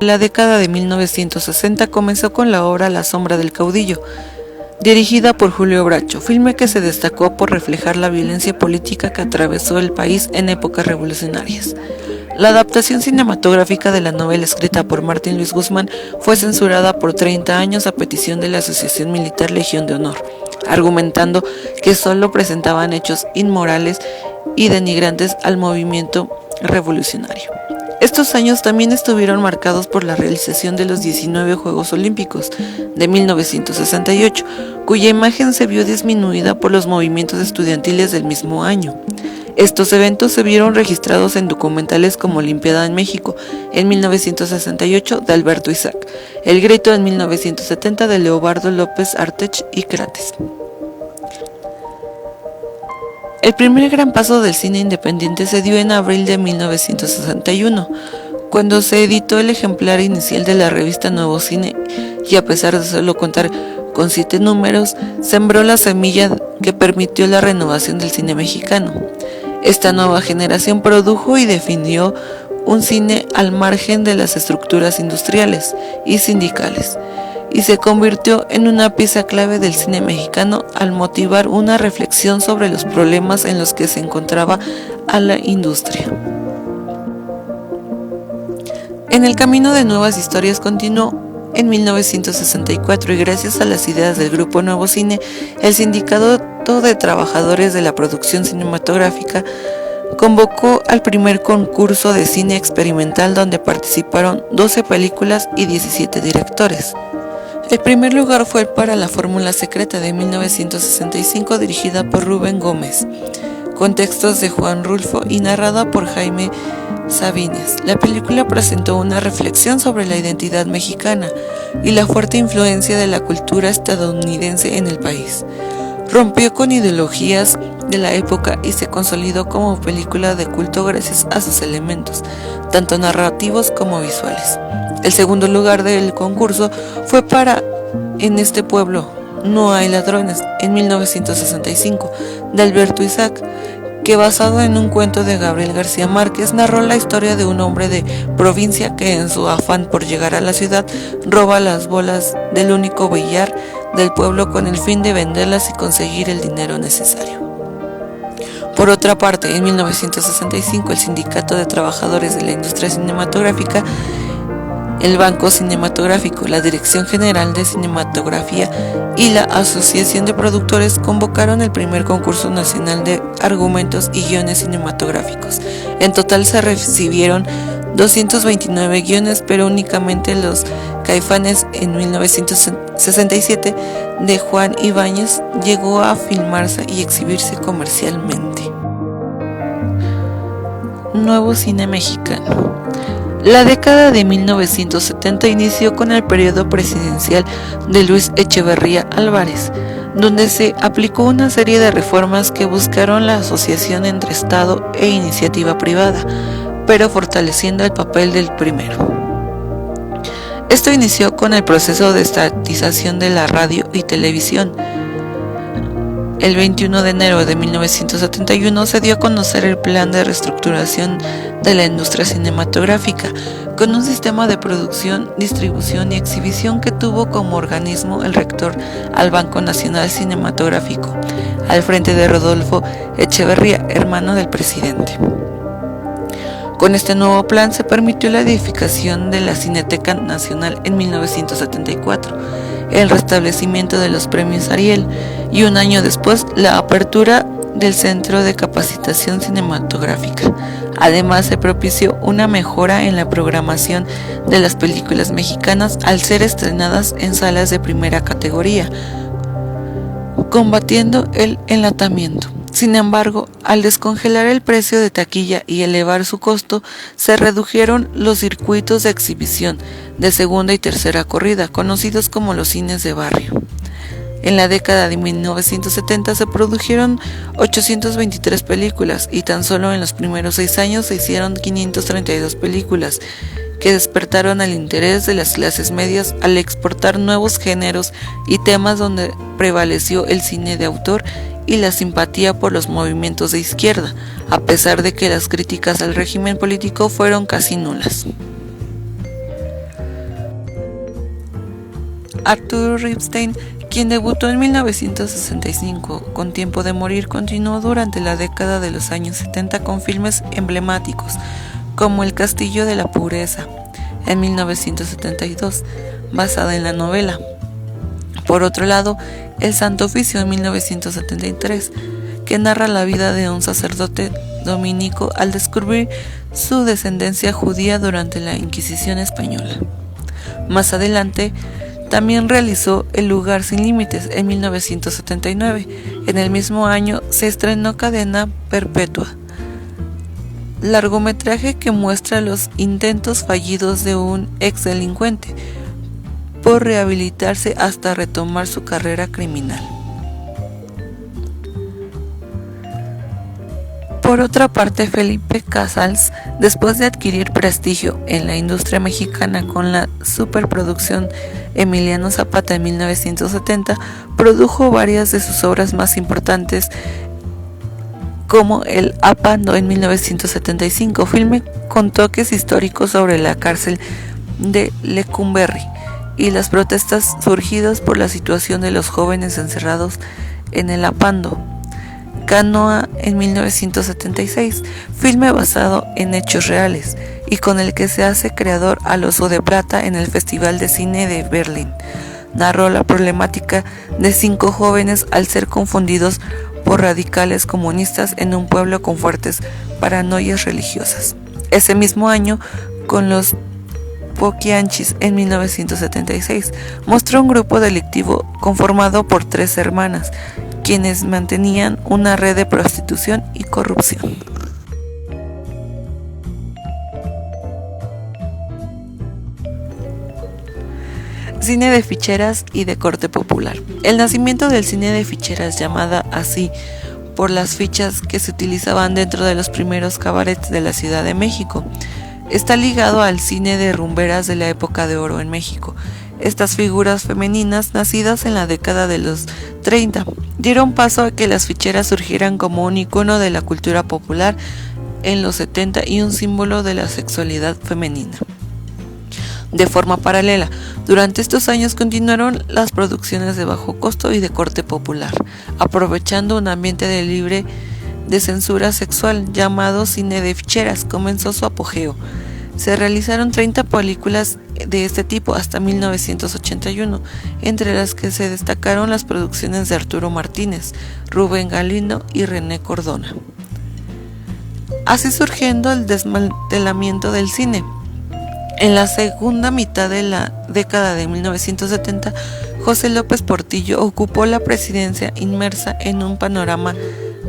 La década de 1960 comenzó con la obra La sombra del caudillo, dirigida por Julio Bracho, filme que se destacó por reflejar la violencia política que atravesó el país en épocas revolucionarias. La adaptación cinematográfica de la novela escrita por Martín Luis Guzmán fue censurada por 30 años a petición de la Asociación Militar Legión de Honor, argumentando que solo presentaban hechos inmorales y denigrantes al movimiento revolucionario. Estos años también estuvieron marcados por la realización de los 19 Juegos Olímpicos de 1968, cuya imagen se vio disminuida por los movimientos estudiantiles del mismo año. Estos eventos se vieron registrados en documentales como Olimpiada en México en 1968 de Alberto Isaac, El Grito en 1970 de Leobardo López Artech y Crates. El primer gran paso del cine independiente se dio en abril de 1961, cuando se editó el ejemplar inicial de la revista Nuevo Cine y, a pesar de solo contar con 7 números, sembró la semilla que permitió la renovación del cine mexicano. Esta nueva generación produjo y definió un cine al margen de las estructuras industriales y sindicales, y se convirtió en una pieza clave del cine mexicano al motivar una reflexión sobre los problemas en los que se encontraba a la industria. En el camino de nuevas historias continuó en 1964 y gracias a las ideas del Grupo Nuevo Cine, el Sindicato de Trabajadores de la Producción Cinematográfica convocó al primer concurso de cine experimental donde participaron 12 películas y 17 directores. El primer lugar fue para La Fórmula Secreta de 1965, dirigida por Rubén Gómez, con textos de Juan Rulfo y narrada por Jaime Sabines. La película presentó una reflexión sobre la identidad mexicana y la fuerte influencia de la cultura estadounidense en el país. Rompió con ideologías de la época y se consolidó como película de culto gracias a sus elementos, tanto narrativos como visuales. El segundo lugar del concurso fue para En este pueblo no hay ladrones, en 1965, de Alberto Isaac, que basado en un cuento de Gabriel García Márquez narró la historia de un hombre de provincia que en su afán por llegar a la ciudad roba las bolas del único billar del pueblo con el fin de venderlas y conseguir el dinero necesario. Por otra parte, en 1965 el Sindicato de Trabajadores de la Industria Cinematográfica, el Banco Cinematográfico, la Dirección General de Cinematografía y la Asociación de Productores convocaron el primer concurso nacional de argumentos y guiones cinematográficos. En total se recibieron 229 guiones, pero únicamente Los Caifanes en 1967 de Juan Ibáñez llegó a filmarse y exhibirse comercialmente. Nuevo cine mexicano. La década de 1970 inició con el periodo presidencial de Luis Echeverría Álvarez, donde se aplicó una serie de reformas que buscaron la asociación entre Estado e iniciativa privada, pero fortaleciendo el papel del primero. Esto inició con el proceso de estatización de la radio y televisión. El 21 de enero de 1971 se dio a conocer el plan de reestructuración de la industria cinematográfica, con un sistema de producción, distribución y exhibición que tuvo como organismo el rector al Banco Nacional Cinematográfico, al frente de Rodolfo Echeverría, hermano del presidente. Con este nuevo plan se permitió la edificación de la Cineteca Nacional en 1974, el restablecimiento de los premios Ariel y un año después la apertura del Centro de Capacitación Cinematográfica. Además, se propició una mejora en la programación de las películas mexicanas al ser estrenadas en salas de primera categoría, combatiendo el enlatamiento. Sin embargo, al descongelar el precio de taquilla y elevar su costo, se redujeron los circuitos de exhibición de segunda y tercera corrida, conocidos como los cines de barrio. En la década de 1970 se produjeron 823 películas y tan solo en los primeros 6 años se hicieron 532 películas, que despertaron el interés de las clases medias al exportar nuevos géneros y temas donde prevaleció el cine de autor y la simpatía por los movimientos de izquierda, a pesar de que las críticas al régimen político fueron casi nulas. Arturo Ripstein, quien debutó en 1965 con Tiempo de morir, continuó durante la década de los años 70 con filmes emblemáticos como El castillo de la pureza en 1972, basada en la novela. Por otro lado, El Santo Oficio en 1973, que narra la vida de un sacerdote dominico al descubrir su descendencia judía durante la Inquisición española. Más adelante, también realizó El lugar sin límites en 1979. En el mismo año se estrenó Cadena perpetua, largometraje que muestra los intentos fallidos de un ex delincuente por rehabilitarse hasta retomar su carrera criminal. Por otra parte, Felipe Casals, después de adquirir prestigio en la industria mexicana con la superproducción Emiliano Zapata en 1970, produjo varias de sus obras más importantes, como El Apando en 1975, filme con toques históricos sobre la cárcel de Lecumberri y las protestas surgidas por la situación de los jóvenes encerrados en el Apando. Canoa en 1976, filme basado en hechos reales y con el que se hace creador al Oso de Plata en el Festival de Cine de Berlín. Narró la problemática de 5 jóvenes al ser confundidos por radicales comunistas en un pueblo con fuertes paranoias religiosas. Ese mismo año, con Los Poquianchis en 1976, mostró un grupo delictivo conformado por 3 hermanas, quienes mantenían una red de prostitución y corrupción. Cine de ficheras y de corte popular. El nacimiento del cine de ficheras, llamada así por las fichas que se utilizaban dentro de los primeros cabarets de la Ciudad de México, está ligado al cine de rumberas de la época de oro en México. Estas figuras femeninas, nacidas en la década de los 30, dieron paso a que las ficheras surgieran como un icono de la cultura popular en los 70 y un símbolo de la sexualidad femenina. De forma paralela, durante estos años continuaron las producciones de bajo costo y de corte popular, aprovechando un ambiente de libre de censura sexual llamado cine de ficheras. Comenzó su apogeo. Se realizaron 30 películas de este tipo hasta 1981, entre las que se destacaron las producciones de Arturo Martínez, Rubén Galindo y René Cardona. Así surgiendo el desmantelamiento del cine. En la segunda mitad de la década de 1970, José López Portillo ocupó la presidencia inmersa en un panorama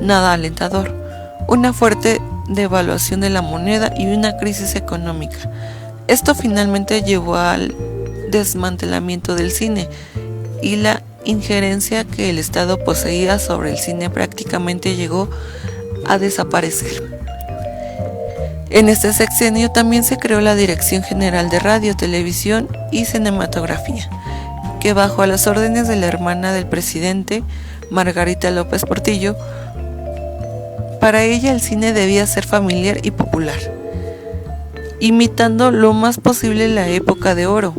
nada alentador, una fuerte devaluación de la moneda y una crisis económica. Esto finalmente llevó al desmantelamiento del cine y la injerencia que el Estado poseía sobre el cine prácticamente llegó a desaparecer. En este sexenio también se creó la Dirección General de Radio, Televisión y Cinematografía, que bajo las órdenes de la hermana del presidente, Margarita López Portillo, para ella el cine debía ser familiar y popular, imitando lo más posible la época de oro.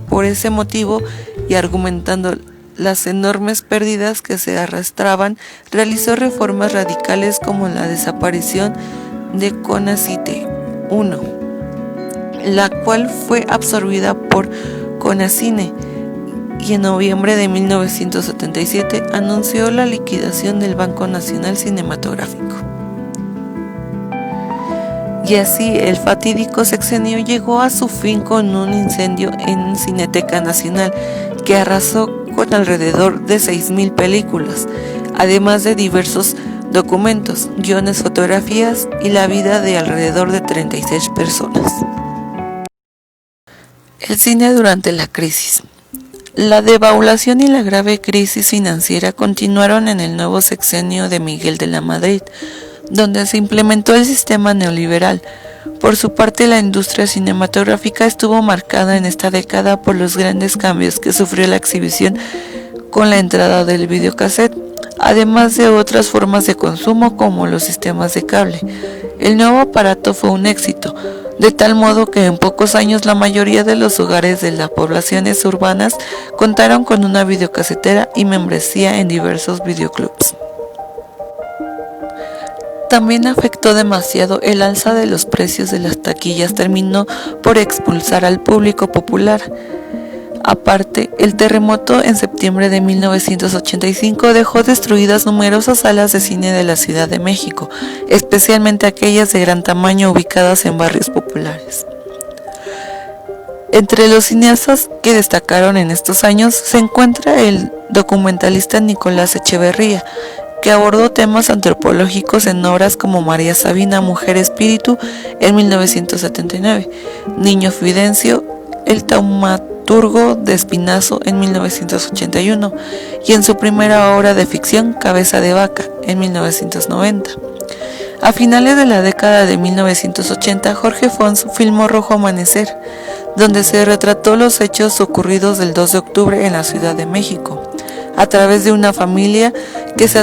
Por ese motivo, y argumentando las enormes pérdidas que se arrastraban, realizó reformas radicales como la desaparición de Conacite 1, la cual fue absorbida por Conacine, y en noviembre de 1977 anunció la liquidación del Banco Nacional Cinematográfico. Y así el fatídico sexenio llegó a su fin con un incendio en Cineteca Nacional que arrasó con alrededor de 6,000 películas, además de diversos documentos, guiones, fotografías y la vida de alrededor de 36 personas. El cine durante la crisis. La devaluación y la grave crisis financiera continuaron en el nuevo sexenio de Miguel de la Madrid, donde se implementó el sistema neoliberal. Por su parte, la industria cinematográfica estuvo marcada en esta década por los grandes cambios que sufrió la exhibición con la entrada del videocassette, además de otras formas de consumo como los sistemas de cable. El nuevo aparato fue un éxito, de tal modo que en pocos años la mayoría de los hogares de las poblaciones urbanas contaron con una videocasetera y membresía en diversos videoclubs. También afectó demasiado el alza de los precios de las taquillas, terminó por expulsar al público popular. Aparte, el terremoto en septiembre de 1985 dejó destruidas numerosas salas de cine de la Ciudad de México, especialmente aquellas de gran tamaño ubicadas en barrios populares. Entre los cineastas que destacaron en estos años se encuentra el documentalista Nicolás Echeverría, que abordó temas antropológicos en obras como María Sabina, Mujer Espíritu en 1979, Niño Fidencio, El Taumaturgo de Espinazo en 1981 y en su primera obra de ficción Cabeza de Vaca en 1990. A finales de la década de 1980, Jorge Fons filmó Rojo Amanecer, donde se retrató los hechos ocurridos del 2 de octubre en la Ciudad de México, a través de una familia que se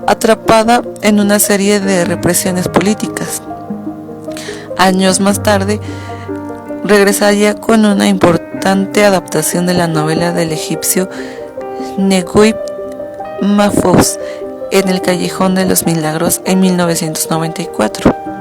atrapada en una serie de represiones políticas. Años más tarde, regresaría con una importante adaptación de la novela del egipcio Neguib Mahfouz en El Callejón de los Milagros en 1994.